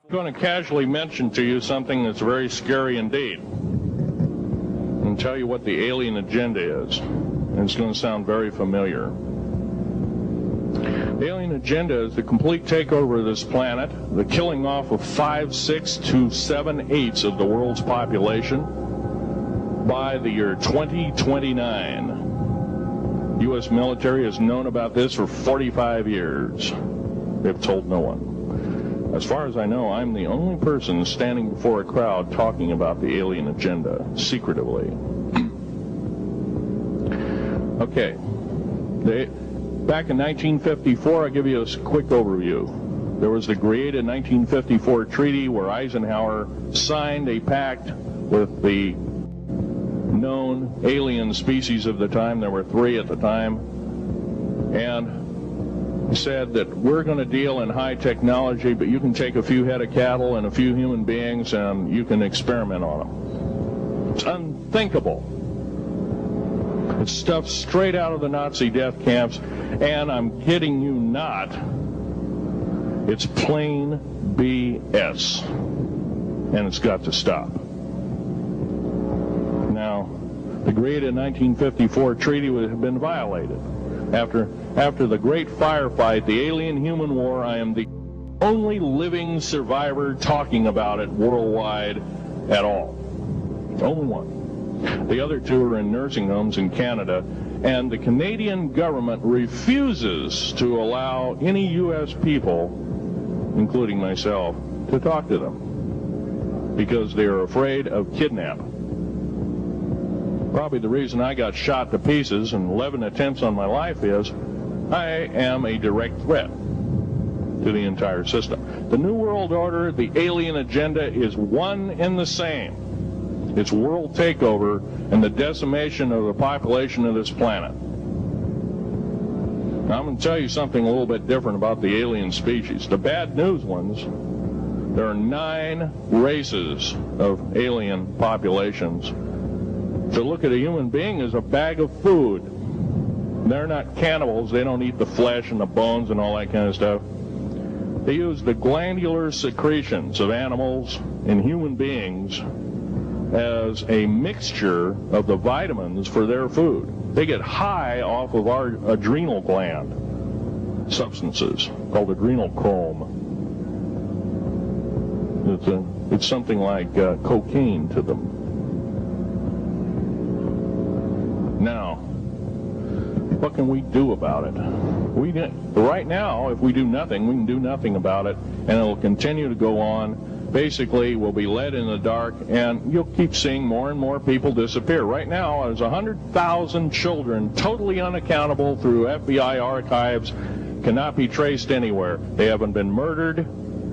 I'm going to casually mention to you something that's very scary indeed, and tell you what the alien agenda is. And it's going to sound very familiar. The alien agenda is the complete takeover of this planet, the killing off of 5, 6 to 7 eighths of the world's population by the year 2029. U.S. military has known about this for 45 years. They've told no one. As far as I know, I'm the only person standing before a crowd talking about the alien agenda, secretively. Okay. Back in 1954, I'll give you a quick overview. There was the created 1954 treaty where Eisenhower signed a pact with the known alien species of the time. There were 3 at the time. And he said that we're going to deal in high technology, but you can take a few head of cattle and a few human beings and you can experiment on them. It's unthinkable. It's stuff straight out of the Nazi death camps, and I'm kidding you not. It's plain BS, and it's got to stop. Now, the created 1954 treaty would have been violated. After the great firefight, the alien-human war, I am the only living survivor talking about it worldwide at all. Only one. The other 2 are in nursing homes in Canada, and the Canadian government refuses to allow any U.S. people, including myself, to talk to them because they are afraid of kidnapping. Probably the reason I got shot to pieces and 11 attempts on my life is I am a direct threat to the entire system. The New World Order, the alien agenda is one and the same. It's world takeover and the decimation of the population of this planet. Now, I'm going to tell you something a little bit different about the alien species. The bad news ones, there are 9 races of alien populations. To look at a human being as a bag of food. They're not cannibals. They don't eat the flesh and the bones and all that kind of stuff. They use the glandular secretions of animals and human beings as a mixture of the vitamins for their food. They get high off of our adrenal gland substances called adrenal chrome. It's something like cocaine to them. Now, what can we do about it? Right now, if we do nothing, we can do nothing about it, and it will continue to go on. Basically, we'll be led in the dark, and you'll keep seeing more and more people disappear. Right now, there's 100,000 children totally unaccountable through FBI archives, cannot be traced anywhere. They haven't been murdered.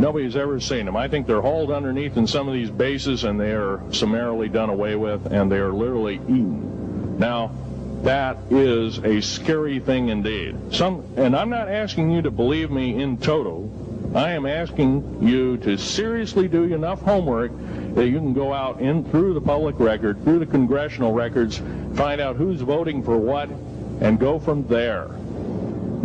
Nobody's ever seen them. I think they're hauled underneath in some of these bases, and they are summarily done away with, and they are literally eaten. Now, that is a scary thing indeed. And I'm not asking you to believe me in toto. I am asking you to seriously do enough homework that you can go out in through the public record, through the congressional records, find out who's voting for what, and go from there.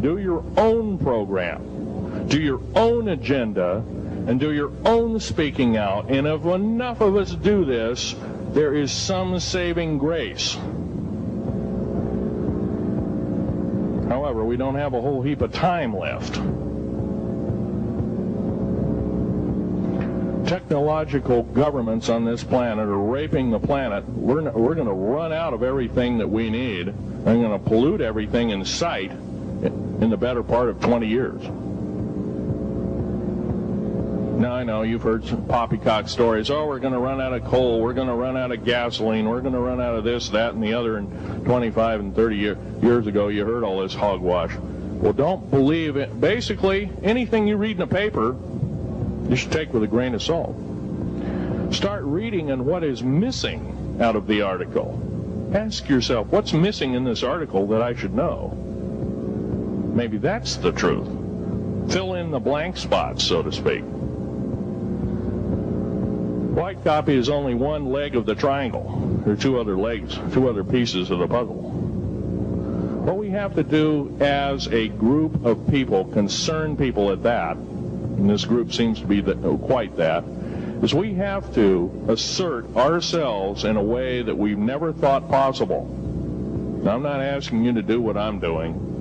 Do your own program. Do your own agenda, and do your own speaking out. And if enough of us do this, there is some saving grace. However, we don't have a whole heap of time left. Technological governments on this planet are raping the planet. We're going to run out of everything that we need. And going to pollute everything in sight in the better part of 20 years. Now, I know you've heard some poppycock stories. Oh, we're going to run out of coal. We're going to run out of gasoline. We're going to run out of this, that, and the other. And 25 and 30 years ago, you heard all this hogwash. Well, don't believe it. Basically, anything you read in a paper, you should take with a grain of salt. Start reading on what is missing out of the article. Ask yourself, what's missing in this article that I should know? Maybe that's the truth. Fill in the blank spots, so to speak. White copy is only one leg of the triangle. There are 2 other legs, 2 other pieces of the puzzle. What we have to do as a group of people, concerned people at that, and this group seems to be quite that, is we have to assert ourselves in a way that we've never thought possible. Now, I'm not asking you to do what I'm doing.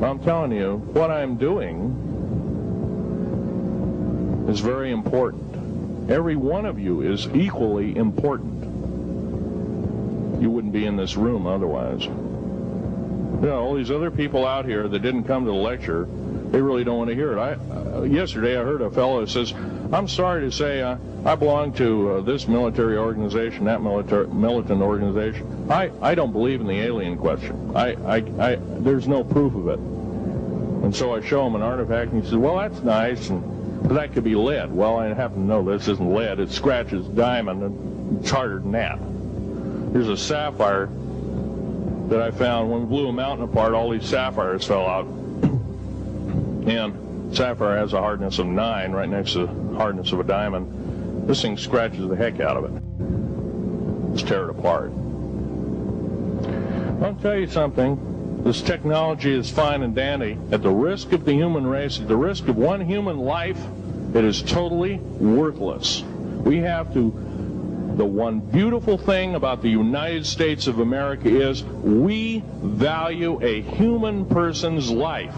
I'm telling you, what I'm doing is very important. Every one of you is equally important. You wouldn't be in this room otherwise. You know, all these other people out here that didn't come to the lecture, they really don't want to hear it. Yesterday I heard a fellow who says, I'm sorry to say I belong to this military organization, that militant organization. I don't believe in the alien question. There's no proof of it. And so I show him an artifact, and he says, well, that's nice, but that could be lead. Well, I happen to know this isn't lead. It scratches diamond, and it's harder than that. Here's a sapphire that I found. When we blew a mountain apart, all these sapphires fell out. And sapphire has a hardness of 9 right next to the hardness of a diamond. This thing scratches the heck out of it. Let's tear it apart. I'll tell you something. This technology is fine and dandy. At the risk of the human race, at the risk of one human life, it is totally worthless. We have to... The one beautiful thing about the United States of America is we value a human person's life.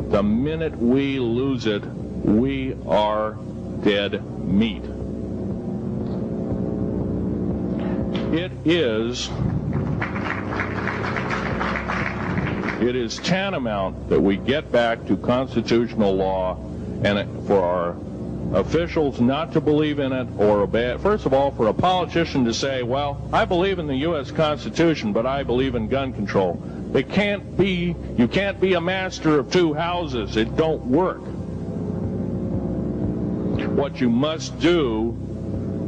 The minute we lose it, we are dead meat. It is tantamount that we get back to constitutional law, and for our officials not to believe in it or obey it. First of all, for a politician to say, well, I believe in the U.S. Constitution, but I believe in gun control. You can't be a master of two houses. It don't work. What you must do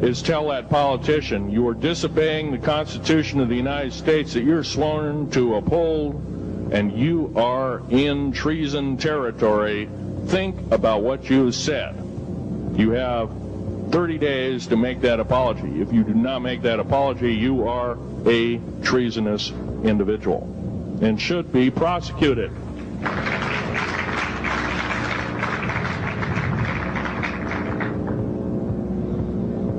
is tell that politician you are disobeying the Constitution of the United States that you're sworn to uphold, and you are in treason territory. Think about what you said. You have 30 days to make that apology. If you do not make that apology, you are a treasonous individual and should be prosecuted.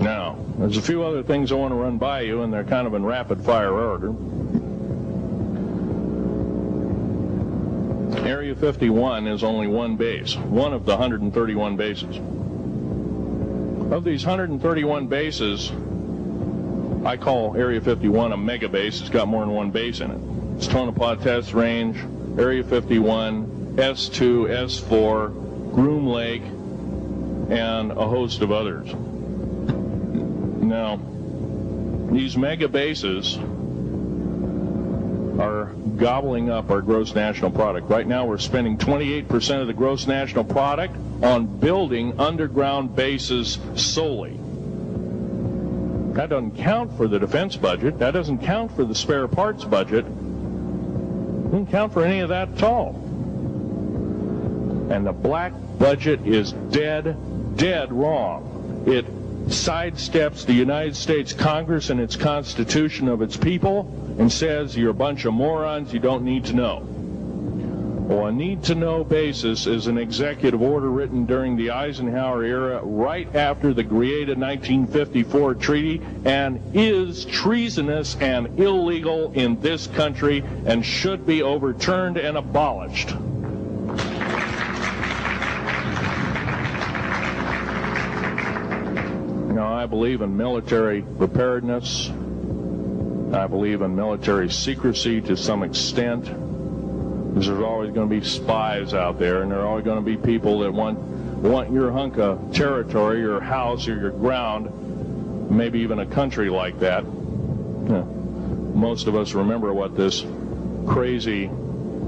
Now, there's a few other things I want to run by you, and they're kind of in rapid-fire order. Area 51 is only one base, one of the 131 bases. Of these 131 bases, I call Area 51 a mega base. It's got more than one base in it. It's Tonopah Test Range, Area 51, S2, S4, Groom Lake, and a host of others. Now, these mega bases are gobbling up our gross national product. Right now we're spending 28% of the gross national product on building underground bases solely. That doesn't count for the defense budget. That doesn't count for the spare parts budget. Doesn't count for any of that at all. And the black budget is dead wrong. It sidesteps the United States Congress and its Constitution of its people and says you're a bunch of morons, you don't need to know. Well, a need-to-know basis is an executive order written during the Eisenhower era right after the created 1954 treaty and is treasonous and illegal in this country and should be overturned and abolished. Now, I believe in military preparedness. I believe in military secrecy to some extent. Because there's always going to be spies out there, and there are always going to be people that want your hunk of territory, your house, or your ground, maybe even a country like that. Most of us remember what this crazy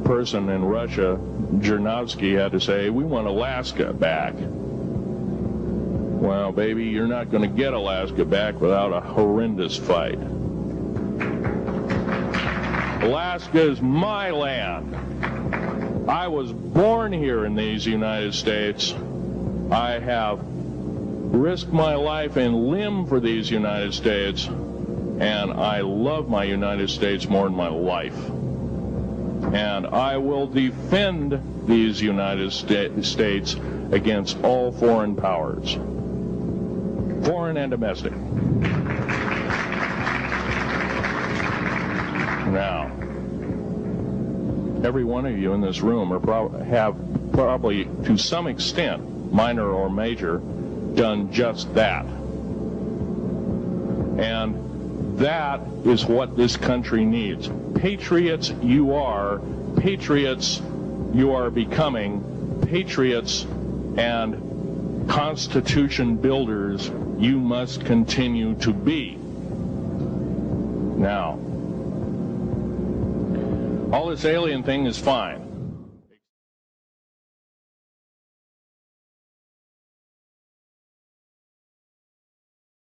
person in Russia, Zhirinovsky, had to say. We want Alaska back. Well, baby, you're not going to get Alaska back without a horrendous fight. Alaska is my land. I was born here in these United States. I have risked my life and limb for these United States, and I love my United States more than my life. And I will defend these United States against all foreign powers, foreign and domestic. Now, every one of you in this room have probably, to some extent, minor or major, done just that. And that is what this country needs. Patriots you are, patriots you are becoming, patriots and Constitution builders you must continue to be. Now, all this alien thing is fine.